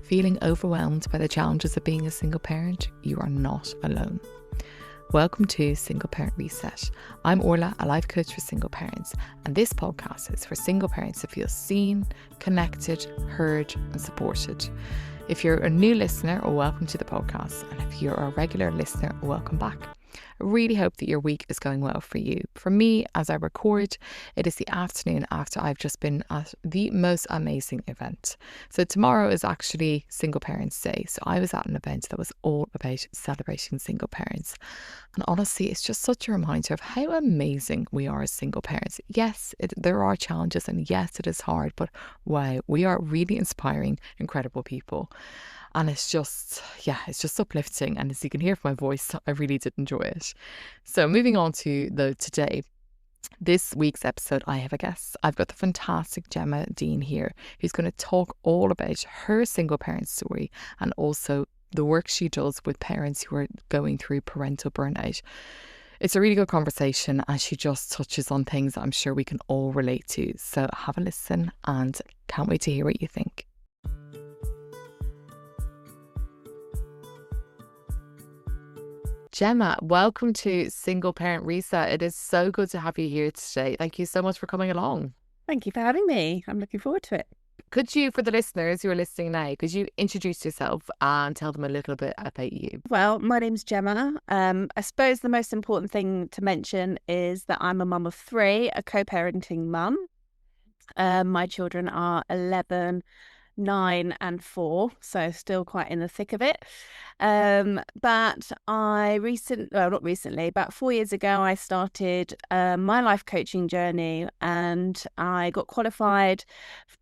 Feeling overwhelmed by the challenges of being a single parent? You are not alone. Welcome to Single Parent Reset. I'm Orla, a life coach for single parents, and this podcast is for single parents to feel seen, connected, heard, and supported. If you're a new listener, welcome to the podcast, and if you're a regular listener, welcome back. I really hope that your week is going well for you. For me, as I record, it is the afternoon after I've just been at the most amazing event. So tomorrow is actually Single Parents Day. So I was at an event that was all about celebrating single parents. And honestly, it's just such a reminder of how amazing we are as single parents. Yes, there are challenges, and yes, it is hard, but wow, we are really inspiring, incredible people. And it's just uplifting. And as you can hear from my voice, I really did enjoy it. So moving on to today, this week's episode, I have a guest. I've got the fantastic Gemma Dean here, who's going to talk all about her single parent story and also the work she does with parents who are going through parental burnout. It's a really good conversation, and she just touches on things that I'm sure we can all relate to. So have a listen, and can't wait to hear what you think. Gemma, welcome to Single Parent Reset. It is so good to have you here today. Thank you so much for coming along. Thank you for having me. I'm looking forward to it. Could you, for the listeners who are listening now, could you introduce yourself and tell them a little bit about you? Well, my name's Gemma. I suppose the most important thing to mention is that I'm a mum of three, a co-parenting mum. My children are 11, 9 and 4, so still quite in the thick of it. But about 4 years ago, I started my life coaching journey, and I got qualified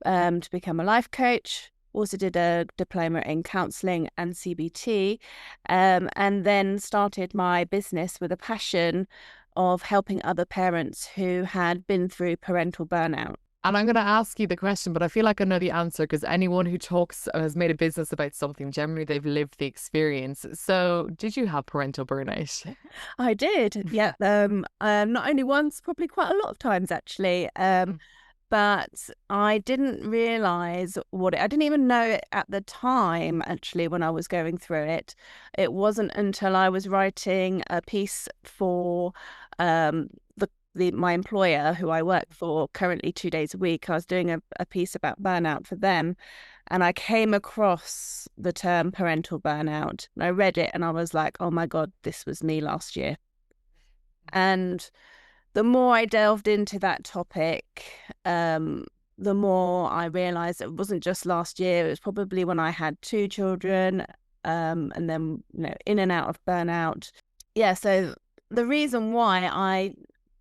to become a life coach. Also did a diploma in counselling and CBT, and then started my business with a passion of helping other parents who had been through parental burnout. And I'm going to ask you the question, but I feel like I know the answer, because anyone who talks has made a business about something, generally they've lived the experience. So did you have parental burnout? I did, yeah. Not only once, probably quite a lot of times, actually. But I didn't realise I didn't even know it at the time, actually, when I was going through it. It wasn't until I was writing a piece for my employer, who I work for currently 2 days a week. I was doing a piece about burnout for them, and I came across the term parental burnout. And I read it and I was like, oh my God, this was me last year. And the more I delved into that topic, the more I realised it wasn't just last year. It was probably when I had 2 children, and then, in and out of burnout. Yeah, so the reason why I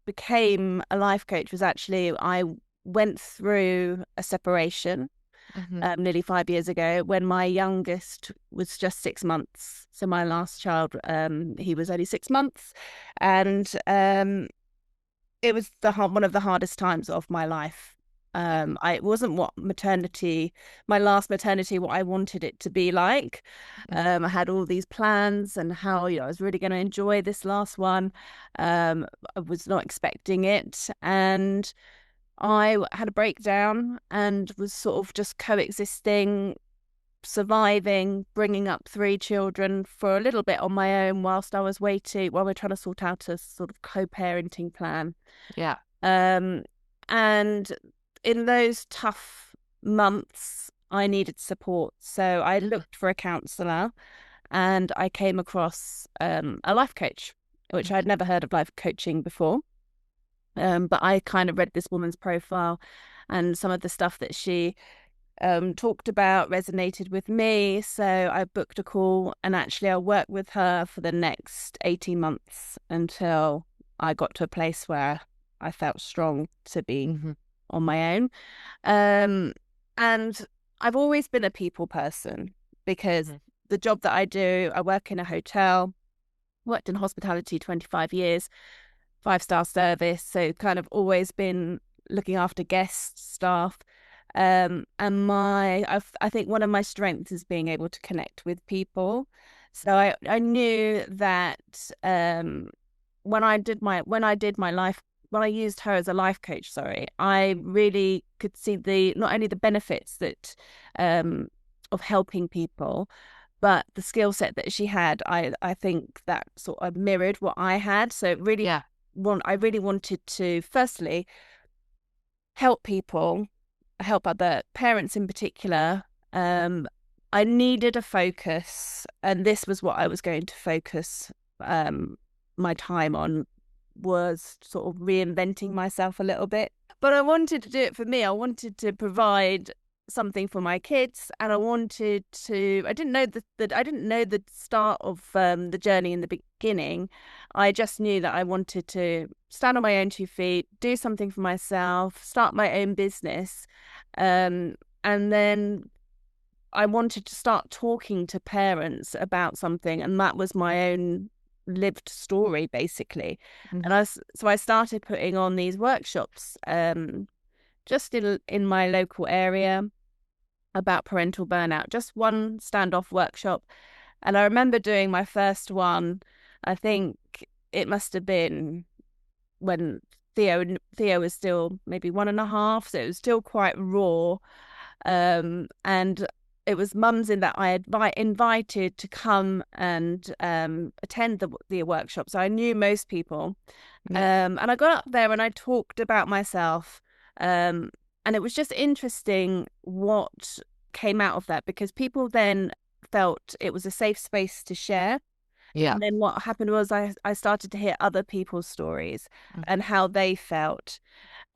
became a life coach was actually I went through a separation nearly 5 years ago, when my youngest was just 6 months. So my last child, he was only 6 months, and it was one of the hardest times of my life. It wasn't my last maternity, what I wanted it to be like. I had all these plans and how I was really going to enjoy this last one. I was not expecting it, and I had a breakdown and was sort of just coexisting, surviving, bringing up 3 children for a little bit on my own while we're trying to sort out a sort of co-parenting plan. Yeah. And in those tough months, I needed support. So I looked for a counsellor, and I came across a life coach, which I'd never heard of life coaching before. But I kind of read this woman's profile, and some of the stuff that she talked about resonated with me. So I booked a call, and actually I worked with her for the next 18 months until I got to a place where I felt strong to be on my own. And I've always been a people person, because the job that I do, I work in a hotel, worked in hospitality 25 years, 5-star service. So kind of always been looking after guests, staff. And I think one of my strengths is being able to connect with people. So I knew that when I used her as a life coach, I really could see not only the benefits that of helping people, but the skill set that she had, I think that sort of mirrored what I had. So Yeah. I really wanted to firstly help people, help other parents in particular. I needed a focus, and this was what I was going to focus my time on, was sort of reinventing myself a little bit. But I wanted to do it for me. I wanted to provide something for my kids, and I wanted to. I didn't know I didn't know the start of the journey in the beginning. I just knew that I wanted to stand on my own 2 feet, do something for myself, start my own business, and then I wanted to start talking to parents about something, and that was my own lived story, basically. Mhm. And so I started putting on these workshops, just in my local area about parental burnout, just one standoff workshop. And I remember doing my first one, I think it must have been when Theo was still maybe 1.5, so it was still quite raw. And it was mums in that I had invited to come and attend the workshop. So I knew most people. Yeah. And I got up there and I talked about myself. And it was just interesting what came out of that, because people then felt it was a safe space to share. Yeah. And then what happened was I started to hear other people's stories Mhm. and how they felt.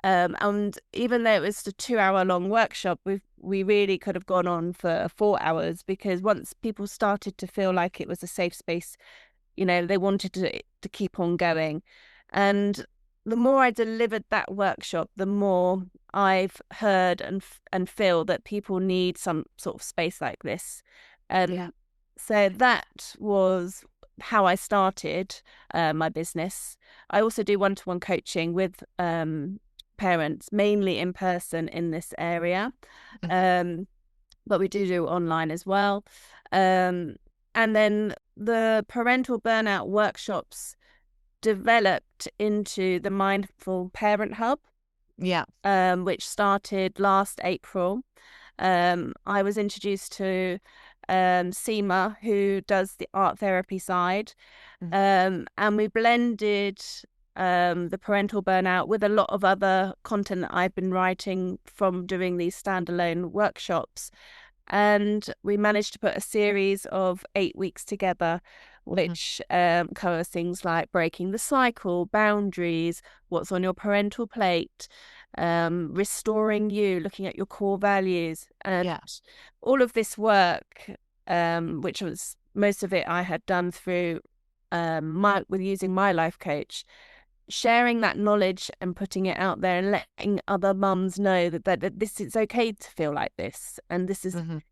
And even though it was a 2 hour long workshop, we really could have gone on for 4 hours, because once people started to feel like it was a safe space, they wanted to keep on going. And the more I delivered that workshop, the more I've heard and feel that people need some sort of space like this. Yeah. So that was how I started my business. I also do one-to-one coaching with parents, mainly in person in this area, but we do online as well. And then the parental burnout workshops developed into the Mindful Parent Hub, Yeah. which started last April. I was introduced to Seema, who does the art therapy side, and we blended the parental burnout with a lot of other content that I've been writing from doing these standalone workshops. And we managed to put a series of 8 weeks together, which covers things like breaking the cycle, boundaries, what's on your parental plate, restoring you, looking at your core values, and Yeah. all of this work, which was most of it I had done through with using my life coach, sharing that knowledge and putting it out there and letting other mums know that this is okay to feel like this, and this is Mhm.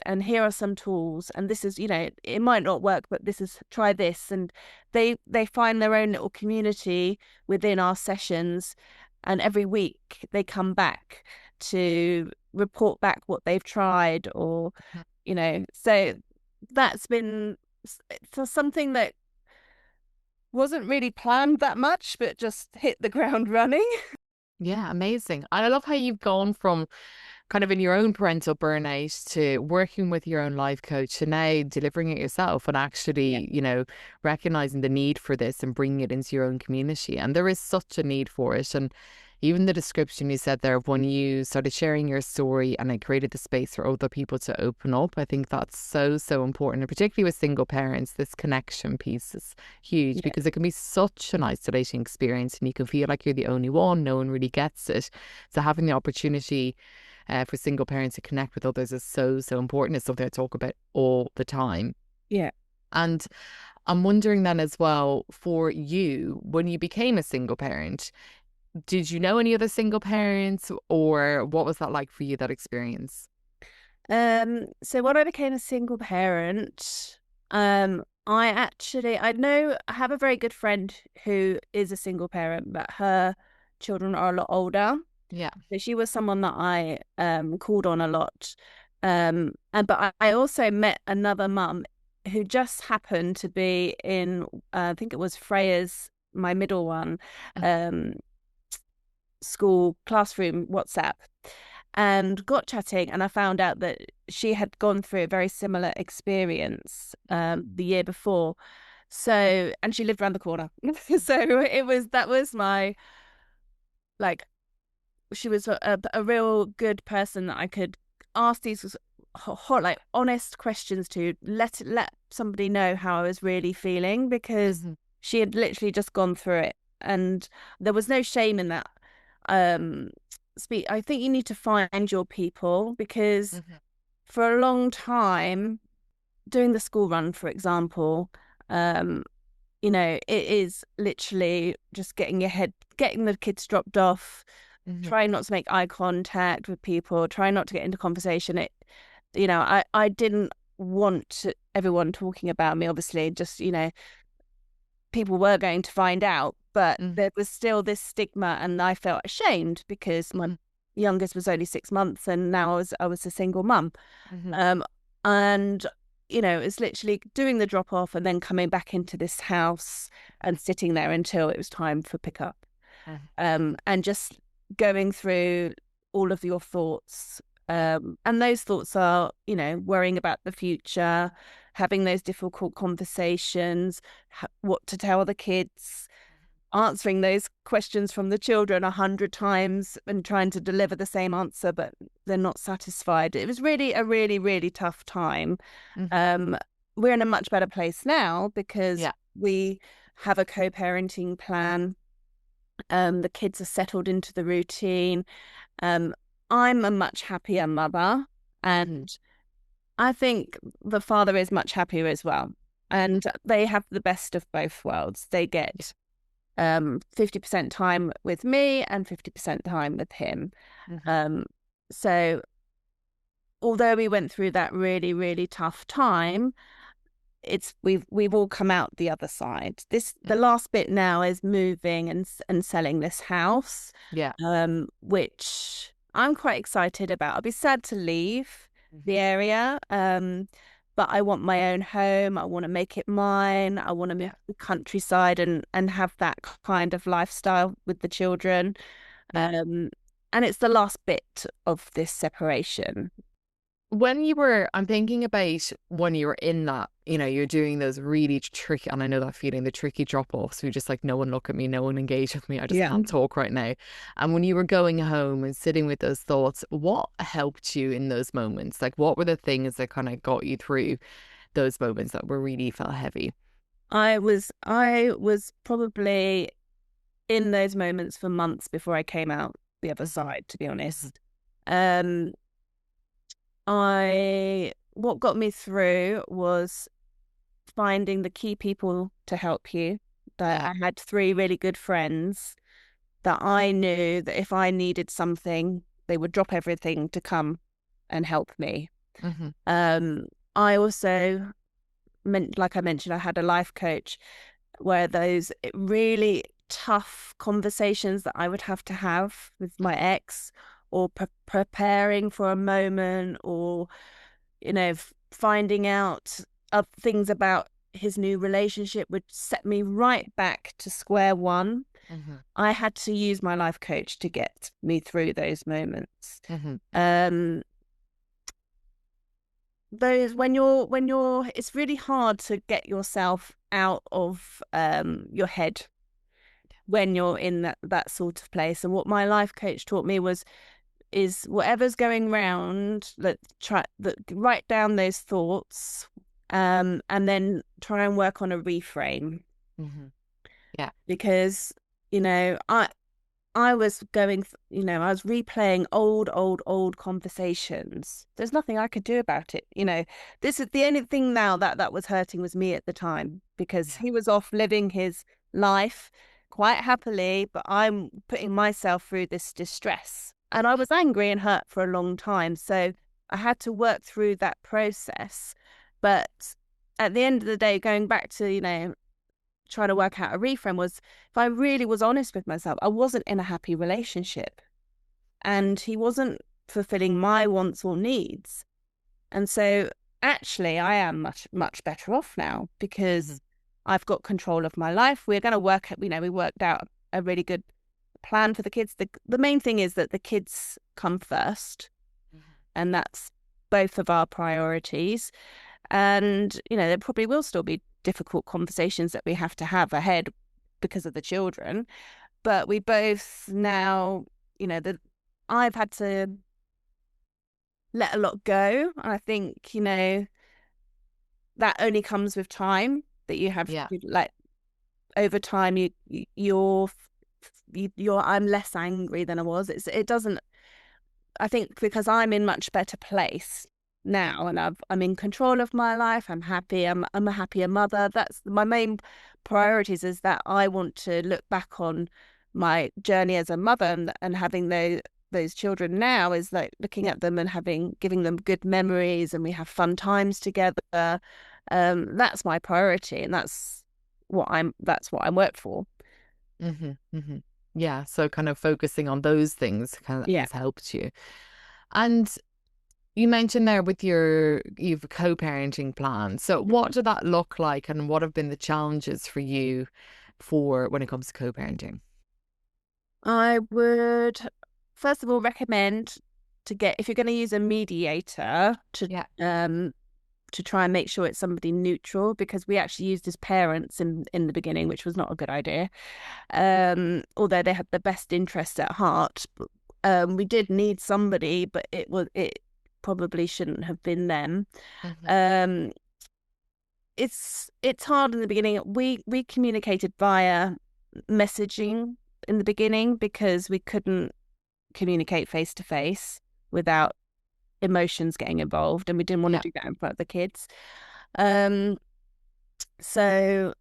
and here are some tools, and this is it might not work, but this is, try this. And they find their own little community within our sessions, and every week they come back to report back what they've tried, or so that's been something that wasn't really planned that much, but just hit the ground running. Yeah, amazing. And I love how you've gone from kind of in your own parental burnout to working with your own life coach to now delivering it yourself and Yeah. actually, recognizing the need for this and bringing it into your own community. And there is such a need for it. And even the description you said there of when you started sharing your story and it created the space for other people to open up, I think that's so, so important. And particularly with single parents, this connection piece is huge Yeah. because it can be such an isolating experience and you can feel like you're the only one. No one really gets it. So having the opportunity for single parents to connect with others is so, so important. It's something I talk about all the time. Yeah. And I'm wondering then as well, for you, when you became a single parent, did you know any other single parents or what was that like for you, that experience? So when I became a single parent, I have a very good friend who is a single parent, but her children are a lot older. Yeah. So she was someone that I called on a lot. But I also met another mum who just happened to be in, I think it was Freya's, my middle one, Mm. um, school classroom WhatsApp. and got chatting, and I found out that she had gone through a very similar experience the year before. So, and she lived around the corner. So that was my, like, she was a real good person that I could ask these hot, like, honest questions to, let somebody know how I was really feeling, because she had literally just gone through it, and there was no shame in that. I think you need to find your people, because for a long time, doing the school run, for example, you know, it is literally just getting the kids dropped off, trying not to make eye contact with people, trying not to get into conversation. You know, I didn't want everyone talking about me, obviously, just, you know, people were going to find out, but there was still this stigma, and I felt ashamed because my youngest was only 6 months, and now I was a single mum. And you know, it's literally doing the drop off and then coming back into this house and sitting there until it was time for pickup. And just going through all of your thoughts. And those thoughts are, you know, worrying about the future, having those difficult conversations, what to tell the kids, answering those questions from the children 100 times and trying to deliver the same answer, but they're not satisfied. It was really a really, really tough time. We're in a much better place now because we have a co-parenting plan. The kids are settled into the routine. I'm a much happier mother, and I think the father is much happier as well. And they have the best of both worlds. They get 50% time with me and 50% time with him. So although we went through that really, really tough time, we've all come out the other side. The last bit now is moving and selling this house, which I'm quite excited about. I'll be sad to leave the area, but I want my own home. I want to make it mine. I want to move to the countryside and have that kind of lifestyle with the children. And it's the last bit of this separation. I'm thinking about when you were in that, you know, you're doing those really tricky, and I know that feeling, the tricky drop-offs, you're just like, no one look at me, no one engage with me, I just can't talk right now. And when you were going home and sitting with those thoughts, what helped you in those moments? Like, what were the things that kind of got you through those moments that were really felt heavy? I was probably in those moments for months before I came out the other side, to be honest. What got me through was finding the key people to help you. That I had 3 really good friends that I knew that if I needed something, they would drop everything to come and help me. I also, like I mentioned, I had a life coach, where those really tough conversations that I would have to have with my ex, or preparing for a moment, or, you know, finding out things about his new relationship would set me right back to square one. I had to use my life coach to get me through those moments. Those when you're it's really hard to get yourself out of your head when you're in that sort of place. And what my life coach taught me is whatever's going round, write down those thoughts, and then try and work on a reframe. Because, you know, I was going, you know, I was replaying old conversations. There's nothing I could do about it. You know, this is the only thing now that was hurting was me at the time, because he was off living his life quite happily, but I'm putting myself through this distress. And I was angry and hurt for a long time. So I had to work through that process. But at the end of the day, going back to, you know, trying to work out a reframe, was, if I really was honest with myself, I wasn't in a happy relationship, and he wasn't fulfilling my wants or needs. And so actually I am much better off now, because I've got control of my life. We're going to work, you know, we worked out a really good plan for the kids. The main thing is that the kids come first, and that's both of our priorities. And, you know, there probably will still be difficult conversations that we have to have ahead because of the children. But we both now, you know, that I've had to let a lot go. And I think, you know, that only comes with time, that you have to, like, over time, I'm less angry than I was. It doesn't, I think, because I'm in much better place now, and I'm in control of my life. I'm happy. I'm a happier mother. That's my main priorities, is that I want to look back on my journey as a mother, and having those children now is like looking at them and giving them good memories, and we have fun times together. That's my priority, and that's what I work for. Yeah, so kind of focusing on those things kind of has helped you. And you mentioned there with you've a co-parenting plan. So what did that look like, and what have been the challenges for you when it comes to co-parenting? I would first of all recommend if you're going to use a mediator, to try and make sure it's somebody neutral, because we actually used as parents in the beginning, which was not a good idea. Although they had the best interest at heart, we did need somebody, but it probably shouldn't have been them. It's hard in the beginning. We communicated via messaging in the beginning because we couldn't communicate face to face without emotions getting involved, and we didn't want to do that in front of the kids. So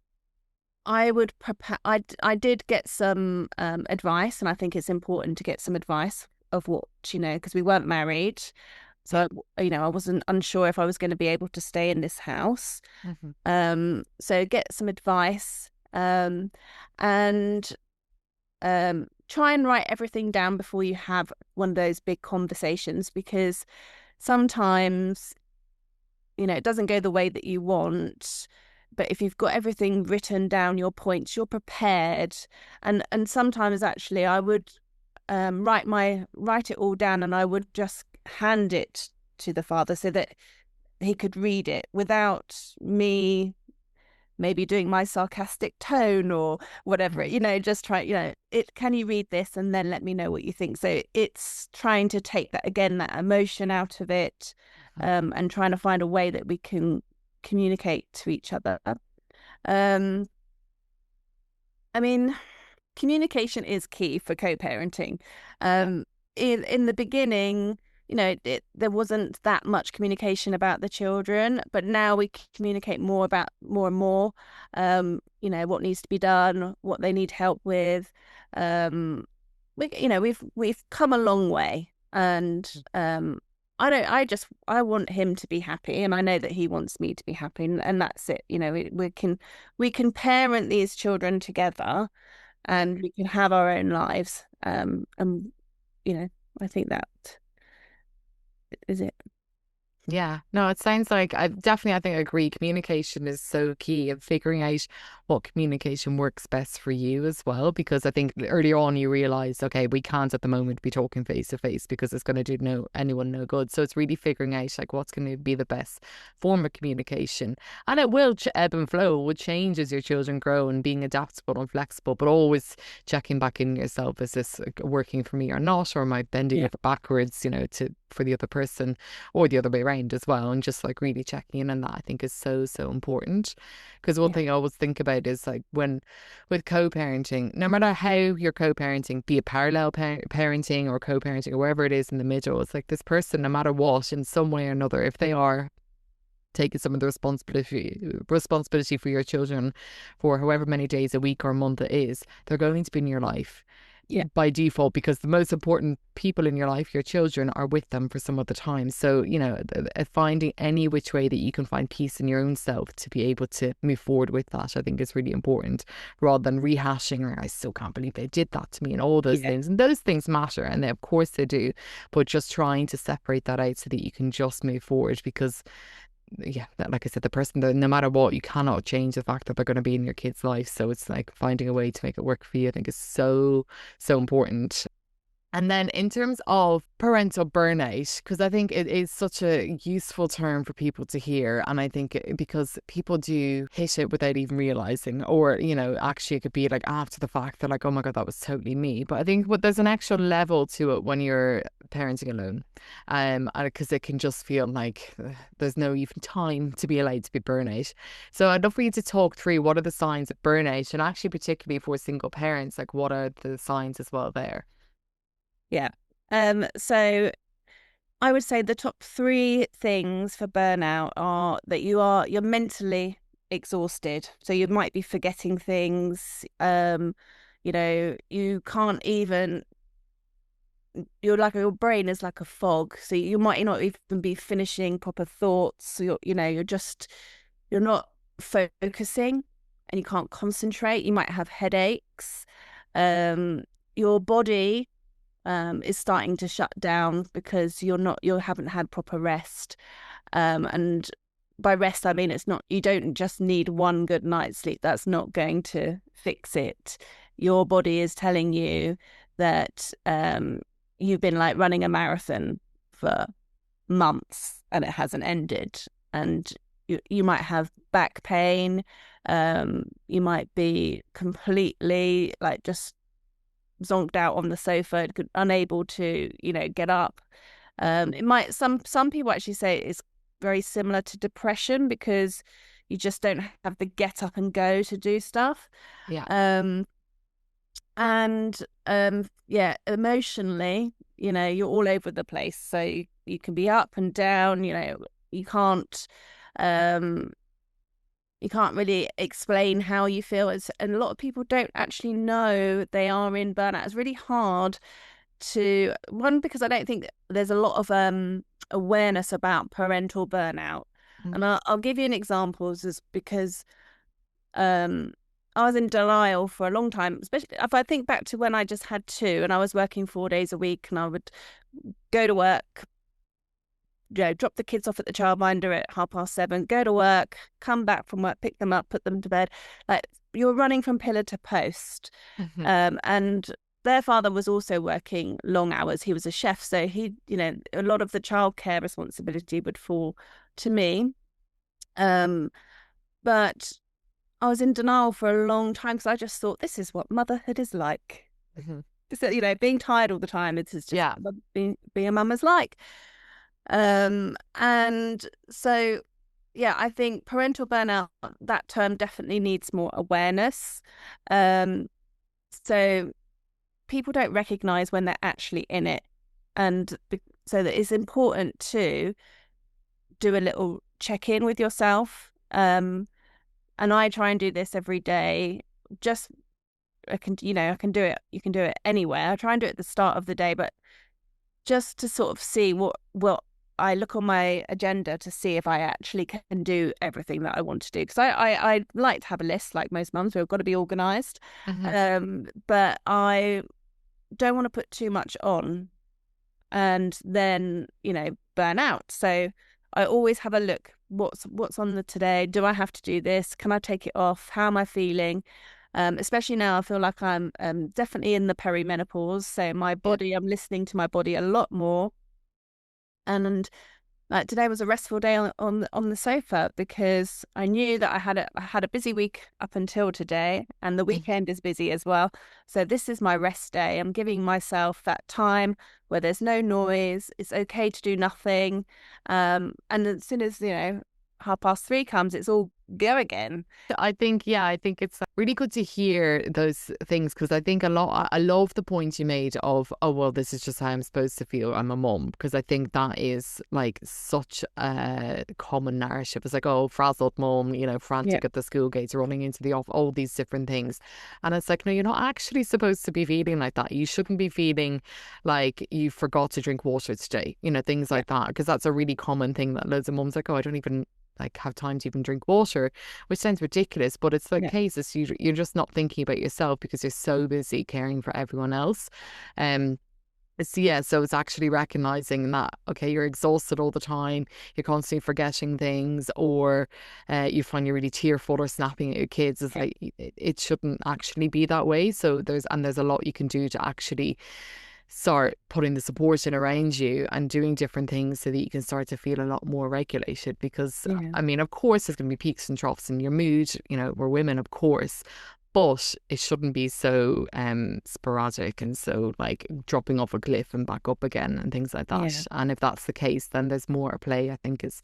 I would prepare. I did get some advice, and I think it's important to get some advice of what, you know, because we weren't married. So, you know, I wasn't unsure if I was going to be able to stay in this house. So get some advice, and try and write everything down before you have one of those big conversations, because sometimes, you know, it doesn't go the way that you want. But if you've got everything written down, your points, you're prepared. And sometimes actually I would write it all down, and I would just hand it to the father so that he could read it without me maybe doing my sarcastic tone or whatever, you know, just try, you know, can you read this and then let me know what you think. So it's trying to take that emotion out of it, and trying to find a way that we can communicate to each other. I mean, communication is key for co-parenting. In the beginning, you know, there wasn't that much communication about the children, but now we communicate more and more, you know, what needs to be done, what they need help with. We've come a long way, and I want him to be happy, and I know that he wants me to be happy, and that's it. You know, we can parent these children together, and we can have our own lives. And you know, I think that is it. Yeah, no, it sounds like I think I agree. Communication is so key, and figuring out what communication works best for you as well. Because I think earlier on you realize, okay, we can't at the moment be talking face to face because it's going to do anyone no good. So it's really figuring out like what's going to be the best form of communication, and it will ebb and flow. It will change as your children grow, and being adaptable and flexible, but always checking back in yourself: is this working for me or not, or am I bending over backwards, you know, for the other person, or the other way around as well, and just like really checking in on that, I think is so important. Because one thing I always think about is like with co-parenting, no matter how you're co-parenting, be it parallel parenting or co-parenting or wherever it is in the middle, it's like this person, no matter what, in some way or another, if they are taking some of the responsibility for your children for however many days a week or a month it is, they're going to be in your life by default, because the most important people in your life, your children, are with them for some of the time. So, you know, finding any which way that you can find peace in your own self to be able to move forward with that, I think is really important, rather than rehashing, I still can't believe they did that to me, and all those things. And those things matter, and of course they do, but just trying to separate that out so that you can just move forward, because yeah, like I said, the person that no matter what, you cannot change the fact that they're going to be in your kid's life. So it's like finding a way to make it work for you, I think is so, so important. And then in terms of parental burnout, because I think it is such a useful term for people to hear. And I think because people do hit it without even realizing, or, actually it could be like after the fact, they're like, oh my God, that was totally me. But I think there's an extra level to it when you're parenting alone. Because it can just feel like there's no even time to be allowed to be burnout. So I'd love for you to talk through what are the signs of burnout, and actually particularly for single parents, like what are the signs as well there? Yeah. So I would say the top three things for burnout are that you're mentally exhausted. So you might be forgetting things. You can't even your brain is like a fog. So you might not even be finishing proper thoughts. So you're not focusing and you can't concentrate. You might have headaches. Your body is starting to shut down because you haven't had proper rest. And by rest, I mean you don't just need one good night's sleep. That's not going to fix it. Your body is telling you that you've been like running a marathon for months and it hasn't ended. And you might have back pain. You might be completely like just zonked out on the sofa, unable to, get up. It might some people actually say it's very similar to depression because you just don't have the get up and go to do stuff. Yeah. Yeah, emotionally, you're all over the place. So you can be up and down. You can't you can't really explain how you feel. And a lot of people don't actually know they are in burnout. It's really hard because I don't think there's a lot of awareness about parental burnout. Mm. And I'll give you an example, is because I was in denial for a long time, especially if I think back to when I just had two and I was working 4 days a week, and I would go to work, drop the kids off at the childminder at 7:30, go to work, come back from work, pick them up, put them to bed. Like, you're running from pillar to post. And their father was also working long hours. He was a chef, so a lot of the childcare responsibility would fall to me. But I was in denial for a long time because I just thought, this is what motherhood is like. Being tired all the time, it's just what being a mum is like. And so, I think parental burnout, that term definitely needs more awareness. So people don't recognize when they're actually in it. And so that it's important to do a little check-in with yourself. And I try and do this every day. I can do it. You can do it anywhere. I try and do it at the start of the day, but just to sort of see what I look on my agenda to see if I actually can do everything that I want to do. Because I like to have a list like most mums. We've got to be organised. But I don't want to put too much on and then, burn out. So I always have a look. What's on the today? Do I have to do this? Can I take it off? How am I feeling? Especially now, I feel like I'm definitely in the perimenopause. So my body, I'm listening to my body a lot more. And like today was a restful day on the sofa because I knew that I had a busy week up until today, and the weekend is busy as well. So this is my rest day. I'm giving myself that time where there's no noise. It's okay to do nothing. And as soon as 3:30 comes, it's all go again. I think it's really good to hear those things, because I think I love the point you made of, oh, well, this is just how I'm supposed to feel. I'm a mum, because I think that is like such a common narrative. It's like, oh, frazzled mum, frantic at the school gates, running into the off, all these different things. And it's like, no, you're not actually supposed to be feeling like that. You shouldn't be feeling like you forgot to drink water today, things like that, because that's a really common thing that loads of mums like, oh, I don't even have time to even drink water, which sounds ridiculous, but it's the case. It's you're just not thinking about yourself because you're so busy caring for everyone else. So it's actually recognizing that, okay, you're exhausted all the time, you're constantly forgetting things, or you find you're really tearful or snapping at your kids. It's like it shouldn't actually be that way. So there's a lot you can do to actually start putting the support in around you and doing different things so that you can start to feel a lot more regulated. Because Yeah. I mean, of course there's going to be peaks and troughs in your mood, we're women, of course, but it shouldn't be so sporadic and so like dropping off a cliff and back up again and things like Yeah. that. And if that's the case, then there's more at play, I think, is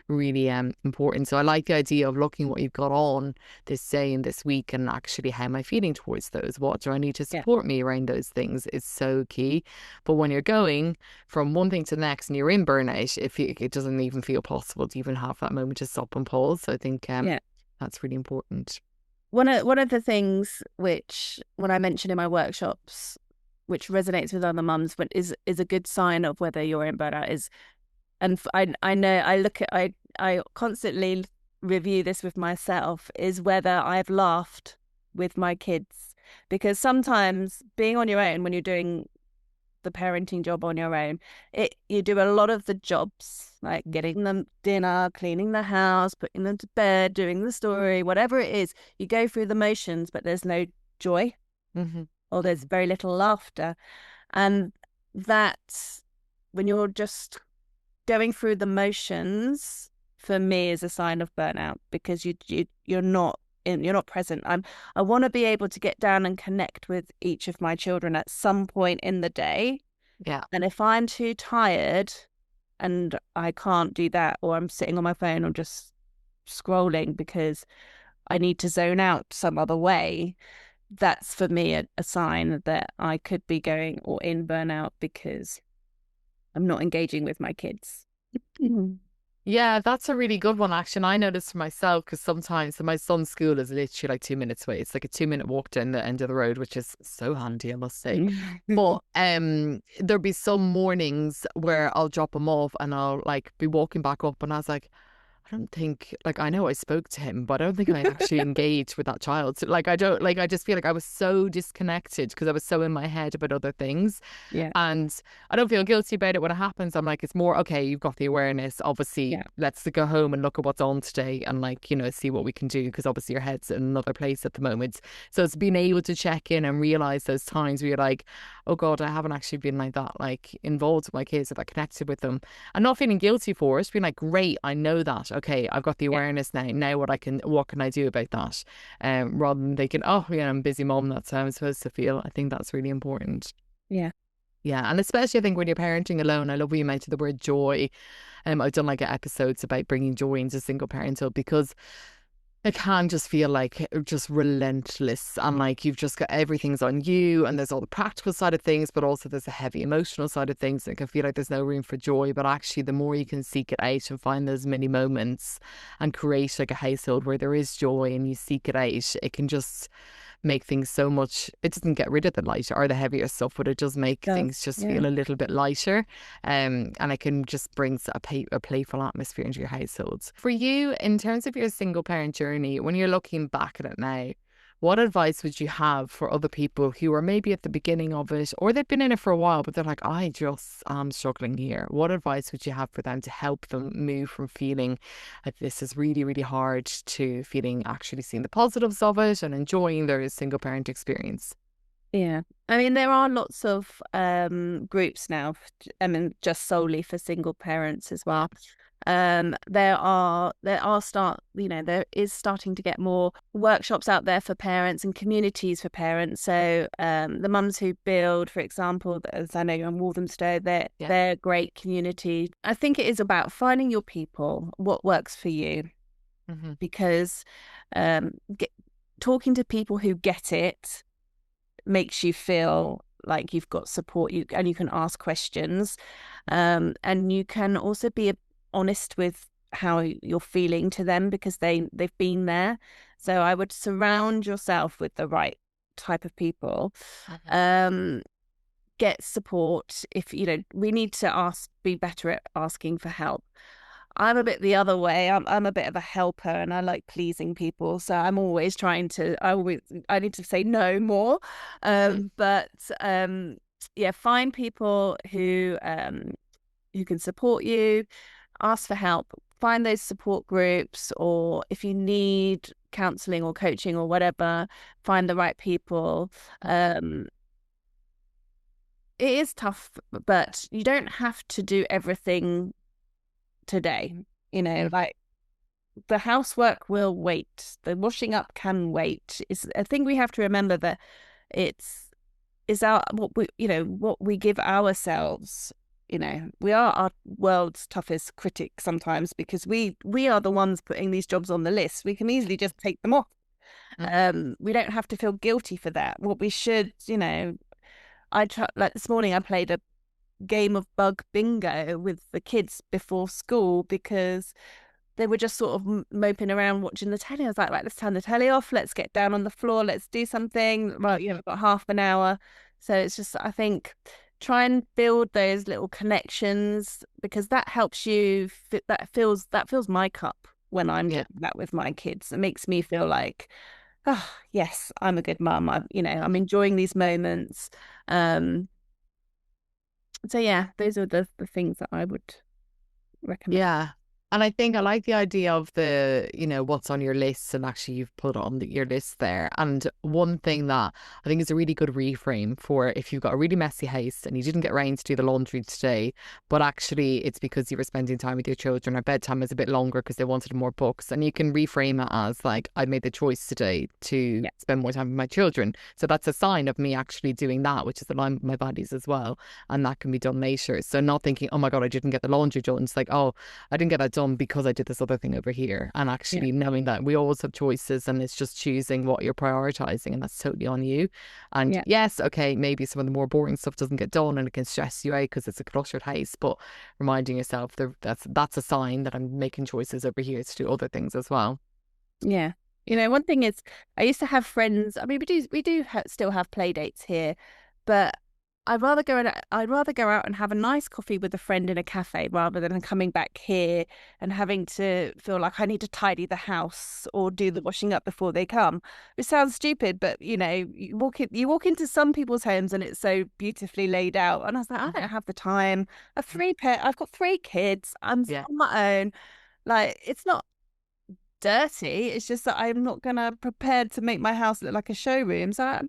really important. So I like the idea of looking what you've got on this day and this week, and actually how am I feeling towards those? What do I need to Yeah. support me around those things is so key. But when you're going from one thing to the next and you're in burnout, it doesn't even feel possible to even have that moment to stop and pause. So I think Yeah. that's really important. One of the things which, when I mention in my workshops, which resonates with other mums, but is a good sign of whether you're in burnout is, and I know I constantly review this with myself, is whether I've laughed with my kids, because sometimes being on your own when you're doing the parenting job on your own, you do a lot of the jobs, like getting them dinner, cleaning the house, putting them to bed, doing the story, whatever it is. You go through the motions, but there's no joy, Mm-hmm. or there's very little laughter. And that, when you're just going through the motions, for me, is a sign of burnout, because you're not you're not present. I want to be able to get down and connect with each of my children at some point in the day. Yeah. And if I'm too tired and I can't do that, or I'm sitting on my phone or just scrolling because I need to zone out some other way, that's for me a sign that I could be going or in burnout, because I'm not engaging with my kids. Yeah, that's a really good one, actually. And I noticed for myself, because sometimes so my son's school is literally like 2 minutes away. It's like a 2 minute walk down the end of the road, which is so handy, I must say. But there'll be some mornings where I'll drop him off and I'll like be walking back up, and I was like, I don't think, like, I know I spoke to him, but I don't think I actually engaged with that child. So, like, I just feel like I was so disconnected because I was so in my head about other things. Yeah. And I don't feel guilty about it when it happens. I'm like, it's more, okay, you've got the awareness. Obviously, Yeah. let's go home and look at what's on today and, like, see what we can do, because obviously your head's in another place at the moment. So it's being able to check in and realize those times where you're like, oh God, I haven't actually been like that, like involved with my kids, or that connected with them, and not feeling guilty for it, being like, great, I know that. Okay, I've got the awareness now. Now what can I do about that? Rather than thinking, oh yeah, I'm a busy mom, that's how I'm supposed to feel. I think that's really important. Yeah. Yeah, and especially I think when you're parenting alone, I love when you mentioned the word joy. I've done like episodes about bringing joy into single parental, because it can just feel like just relentless, and like you've just got everything's on you, and there's all the practical side of things, but also there's a heavy emotional side of things. And it can feel like there's no room for joy, but actually the more you can seek it out and find those mini moments and create like a household where there is joy and you seek it out, it can just make things so much. It doesn't get rid of the lighter or the heavier stuff, but it does make things just Yeah. feel a little bit lighter, and it can just bring a playful atmosphere into your households. For you, in terms of your single parent journey, when you're looking back at it now, what advice would you have for other people who are maybe at the beginning of it, or they've been in it for a while, but they're like, I just am struggling here? What advice would you have for them to help them move from feeling like this is really, really hard to feeling actually seeing the positives of it and enjoying their single parent experience? Yeah. I mean, there are lots of groups now, I mean, just solely for single parents as well. There is starting to get more workshops out there for parents and communities for parents. So the Mums Who Build, for example, as I know you're on Walthamstow, they're a great community. I think it is about finding your people, what works for you, because talking to people who get it makes you feel like you've got support, and you can ask questions, and you can also be honest with how you're feeling to them, because they've been there. So I would surround yourself with the right type of people. Get support. If we need to be better at asking for help. I'm a bit the other way. I'm a bit of a helper, and I like pleasing people. So I'm always trying to. I need to say no more. But yeah, find people who can support you, ask for help, find those support groups, or if you need counseling or coaching or whatever, find the right people. It is tough, but you don't have to do everything today. Like the housework will wait. The washing up can wait. It's a thing we have to remember that it's is our what we give ourselves. We are our world's toughest critic sometimes because we are the ones putting these jobs on the list. We can easily just take them off. We don't have to feel guilty for that. What we should, like this morning I played a game of bug bingo with the kids before school because they were just sort of moping around watching the telly. I was like, right, let's turn the telly off. Let's get down on the floor. Let's do something. Well, we've got half an hour. So it's just, I think, try and build those little connections because that helps you. That fills my cup when I'm doing that with my kids. It makes me feel like, oh, yes, I'm a good mum. I'm enjoying these moments. So yeah, those are the things that I would recommend. Yeah. And I think I like the idea of the, what's on your list and actually you've put on your list there. And one thing that I think is a really good reframe for if you've got a really messy house and you didn't get around to do the laundry today, but actually it's because you were spending time with your children or bedtime is a bit longer because they wanted more books. And you can reframe it as like, I made the choice today to spend more time with my children. So that's a sign of me actually doing that, which is aligned with my values as well. And that can be done later. So not thinking, oh my God, I didn't get the laundry done. It's like, oh, I didn't get that done because I did this other thing over here. And actually knowing that we always have choices and it's just choosing what you're prioritizing and that's totally on you. And yes, okay, maybe some of the more boring stuff doesn't get done and it can stress you out because it's a cluttered house, but reminding yourself that's a sign that I'm making choices over here to do other things as well. Yeah. One thing is I used to have friends. I mean, we do still have play dates here, but I'd rather go out and have a nice coffee with a friend in a cafe rather than coming back here and having to feel like I need to tidy the house or do the washing up before they come. It sounds stupid, but you walk into some people's homes and it's so beautifully laid out. And I was like, I don't have the time. I've got 3 kids. I'm on my own. Like it's not dirty. It's just that I'm not gonna prepare to make my house look like a showroom. So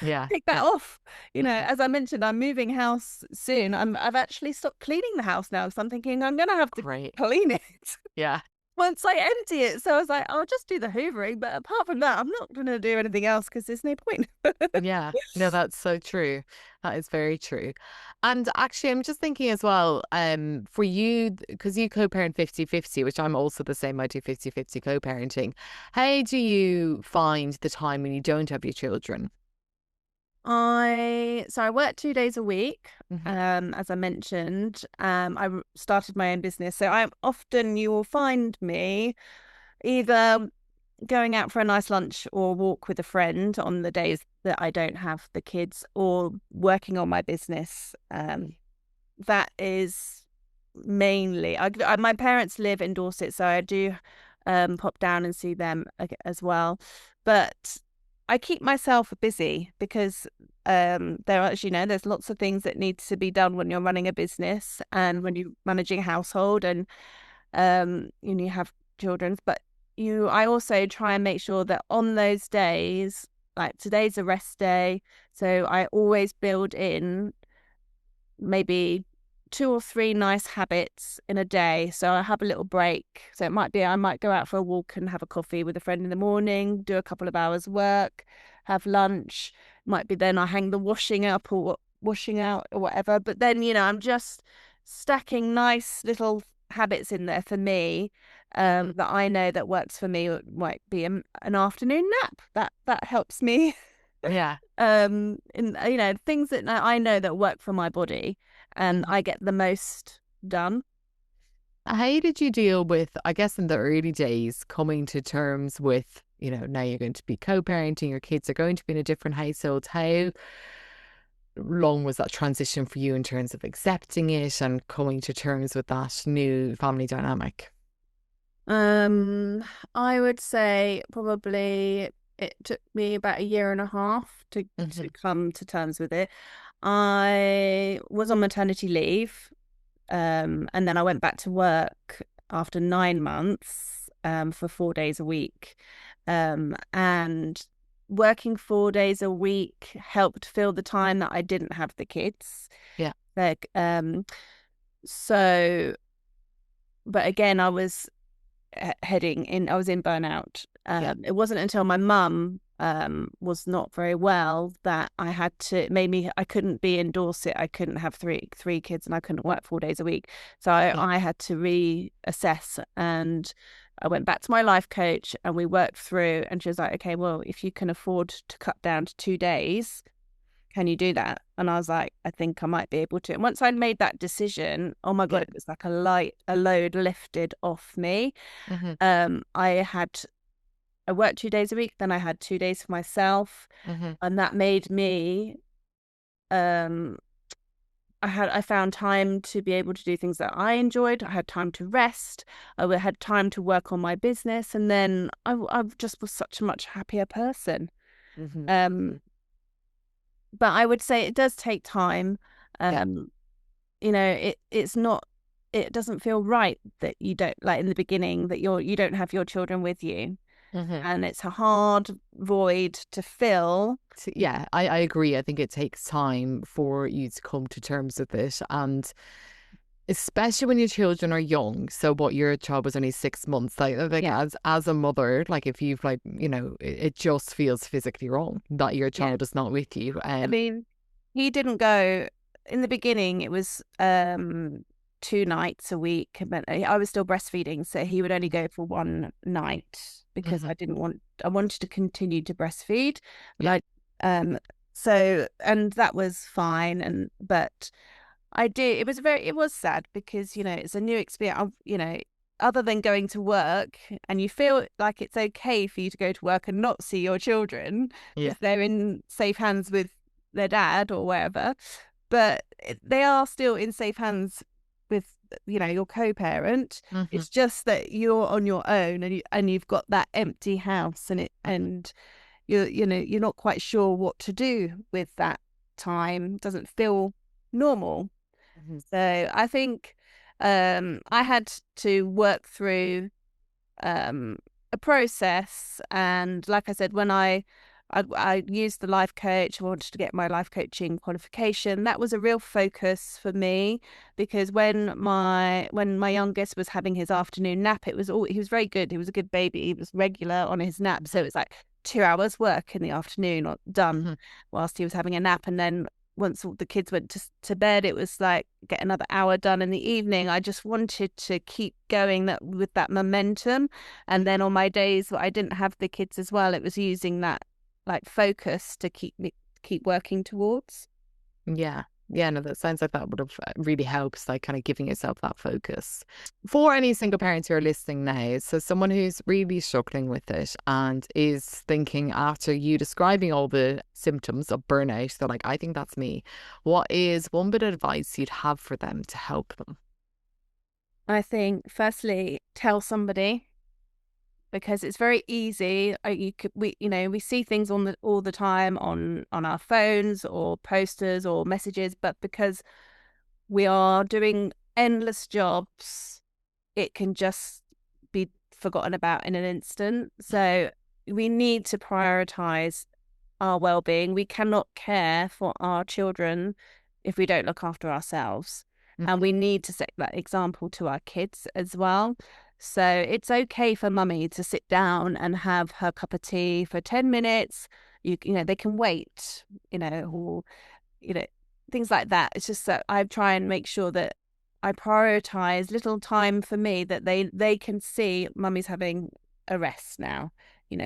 take that off. As I mentioned, I'm moving house soon. I've actually stopped cleaning the house now because I'm thinking I'm gonna have to clean it. Once I empty it. So I was like, I'll just do the hoovering, but apart from that, I'm not gonna do anything else because there's no point. Yeah, no, that's so true. That is very true. And actually, I'm just thinking as well, for you, because you co-parent 50-50, which I'm also the same, I do 50-50 co-parenting. How do you find the time when you don't have your children? I work 2 days a week, as I mentioned. I started my own business, so you will find me either going out for a nice lunch or walk with a friend on the days that I don't have the kids, or working on my business. That is mainly. My parents live in Dorset, so I do pop down and see them as well. But I keep myself busy because there's lots of things that need to be done when you're running a business and when you're managing a household and you have children. But I also try and make sure that on those days, like today's a rest day, so I always build in maybe 2 or 3 nice habits in a day. So I have a little break. So it might be I might go out for a walk and have a coffee with a friend in the morning, do a couple of hours work, have lunch. Might be then I hang the washing up or washing out or whatever. But then, I'm just stacking nice little habits in there for me that I know that works for me. It might be an afternoon nap. That helps me. Yeah. And things that I know that work for my body and I get the most done. How did you deal with, I guess in the early days, coming to terms with, now you're going to be co-parenting, your kids are going to be in a different household. How long was that transition for you in terms of accepting it and coming to terms with that new family dynamic? I would say probably it took me about a year and a half to come to terms with it. I was on maternity leave, and then I went back to work after 9 months, for 4 days a week. And working 4 days a week helped fill the time that I didn't have the kids. Yeah. Like, so, but again, I was I was in burnout. It wasn't until my mum was not very well that it made me, I couldn't be in Dorset. I couldn't have three kids and I couldn't work 4 days a week. So I had to reassess, and I went back to my life coach and we worked through, and she was like, okay, well, if you can afford to cut down to 2 days, can you do that? And I was like, I think I might be able to. And once I'd made that decision, oh my God, it was like a load lifted off me. I worked 2 days a week, then I had 2 days for myself. And that made me, I found time to be able to do things that I enjoyed. I had time to rest. I had time to work on my business. And then I just was such a much happier person. But I would say it does take time. It's not, it doesn't feel right that you don't, like in the beginning, that you don't have your children with you. And it's a hard void to fill. So, yeah, I agree. I think it takes time for you to come to terms with it. And especially when your children are young. So what, your child was only 6 months. Like as a mother, like if you've it just feels physically wrong that your child is not with you. I mean, he didn't go in the beginning. It was 2 nights a week, but I was still breastfeeding, so he would only go for 1 night because I wanted to continue to breastfeed. And that was fine. But it was sad because, it's a new experience, other than going to work, and you feel like it's okay for you to go to work and not see your children if they're in safe hands with their dad or wherever, but they are still in safe hands with your co-parent. It's just that you're on your own, and you've got that empty house, and you're not quite sure what to do with that time. It doesn't feel normal. So I think I had to work through a process, and like I said, when I used the life coach, I wanted to get my life coaching qualification. That was a real focus for me, because when my youngest was having his afternoon nap, he was very good. He was a good baby. He was regular on his nap. So it was like 2 hours work in the afternoon done whilst he was having a nap. And then once all the kids went to bed, it was like get another hour done in the evening. I just wanted to keep going with that momentum. And then on my days where I didn't have the kids as well, it was using that like focus to keep working towards. No, that sounds like that would have really helped, like kind of giving yourself that focus. For any single parents who are listening now, so someone who's really struggling with it and is thinking, after you describing all the symptoms of burnout, they're like, I think that's me. What is one bit of advice you'd have for them to help them? I think firstly, tell somebody, because it's very easy. We see things all the time on our phones or posters or messages, but because we are doing endless jobs, it can just be forgotten about in an instant. So we need to prioritize our well-being. We cannot care for our children if we don't look after ourselves. And we need to set that example to our kids as well. So it's okay for mummy to sit down and have her cup of tea for 10 minutes. They can wait, or, things like that. It's just that I try and make sure that I prioritize little time for me, that they can see mummy's having a rest now.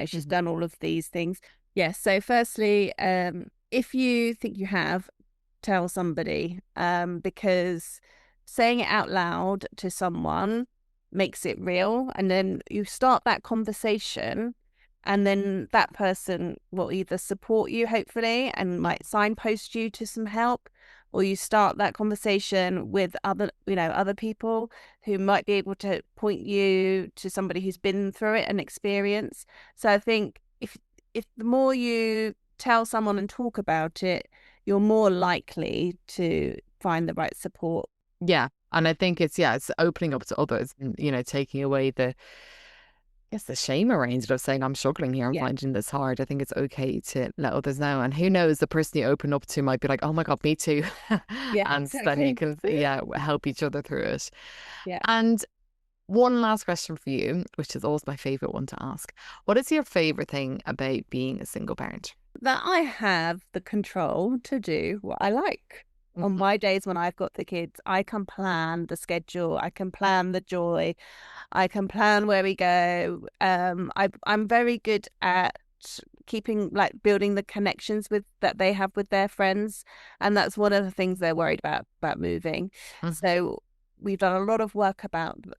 She's done all of these things. Yes. So firstly, if you think you have, tell somebody, because saying it out loud to someone makes it real, and then you start that conversation, and then that person will either support you, hopefully, and might signpost you to some help, or you start that conversation with other people who might be able to point you to somebody who's been through it and experience. So I think if the more you tell someone and talk about it, you're more likely to find the right support. Yeah. And I think it's opening up to others and, taking away the shame around it of saying, I'm struggling here, I'm Yeah. finding this hard. I think it's okay to let others know. And who knows, the person you open up to might be like, oh my God, me too. Yeah, And then you exactly. can, help each other through it. Yeah. And one last question for you, which is always my favorite one to ask. What is your favorite thing about being a single parent? That I have the control to do what I like. On Mhm. my days when I've got the kids, I can plan the schedule, I can plan the joy, I can plan where we go. I'm very good at keeping, like, building the connections with that they have with their friends, and that's one of the things they're worried about moving. Mhm. So we've done a lot of work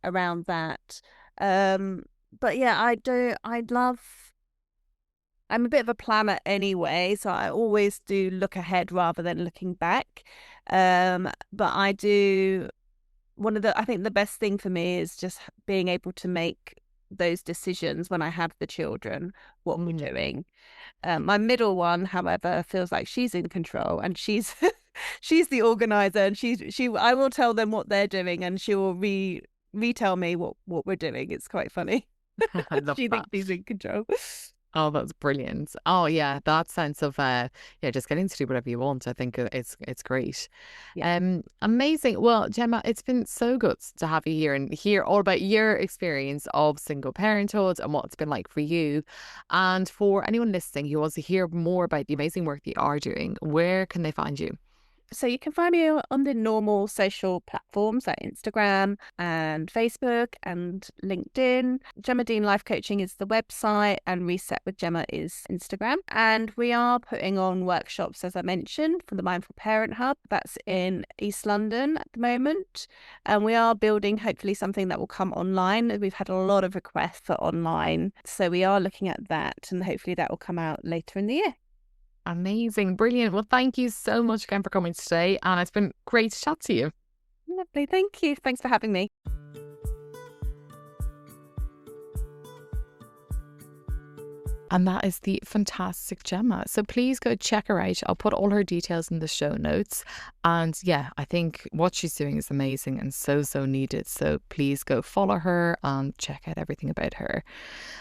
around that. Um, but yeah, I love. I'm a bit of a planner anyway, so I always do look ahead rather than looking back. But I do I think the best thing for me is just being able to make those decisions when I have the children, what we're Mm. doing. My middle one, however, feels like she's in control, and she's she's the organizer, and I will tell them what they're doing, and she will retell me what we're doing. It's quite funny. I love She that. thinks she's in control. Oh, that's brilliant. Oh yeah, that sense of just getting to do whatever you want. I think it's great. Yeah. Amazing. Well, Gemma, it's been so good to have you here and hear all about your experience of single parenthood and what it's been like for you. And for anyone listening who wants to hear more about the amazing work that you are doing, where can they find you? So you can find me on the normal social platforms like Instagram and Facebook and LinkedIn. Gemma Dean Life Coaching is the website, and Reset with Gemma is Instagram. And we are putting on workshops, as I mentioned, for the Mindful Parent Hub. That's in East London at the moment. And we are building hopefully something that will come online. We've had a lot of requests for online. So we are looking at that, and hopefully that will come out later in the year. Amazing. Brilliant. Well, thank you so much again for coming today. And it's been great to chat to you. Lovely. Thank you. Thanks for having me. And that is the fantastic Gemma. So please go check her out. I'll put all her details in the show notes. And yeah, I think what she's doing is amazing and so, so needed. So please go follow her and check out everything about her.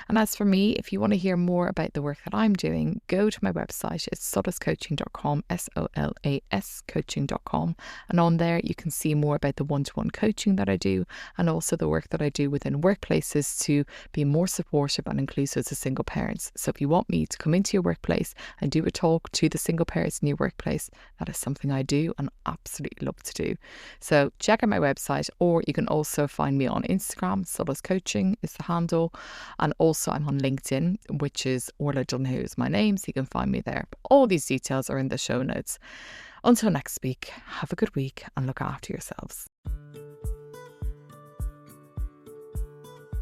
And as for me, if you want to hear more about the work that I'm doing, go to my website. It's solascoaching.com, SOLAS coaching.com. And on there, you can see more about the one-to-one coaching that I do and also the work that I do within workplaces to be more supportive and inclusive to single parents. So if you want me to come into your workplace and do a talk to the single parents in your workplace, that is something I do and absolutely love to do. So check out my website, or you can also find me on Instagram. Solas Coaching is the handle. And also I'm on LinkedIn, which is Orla Dunhu is my name. So you can find me there. But all these details are in the show notes. Until next week, have a good week and look after yourselves.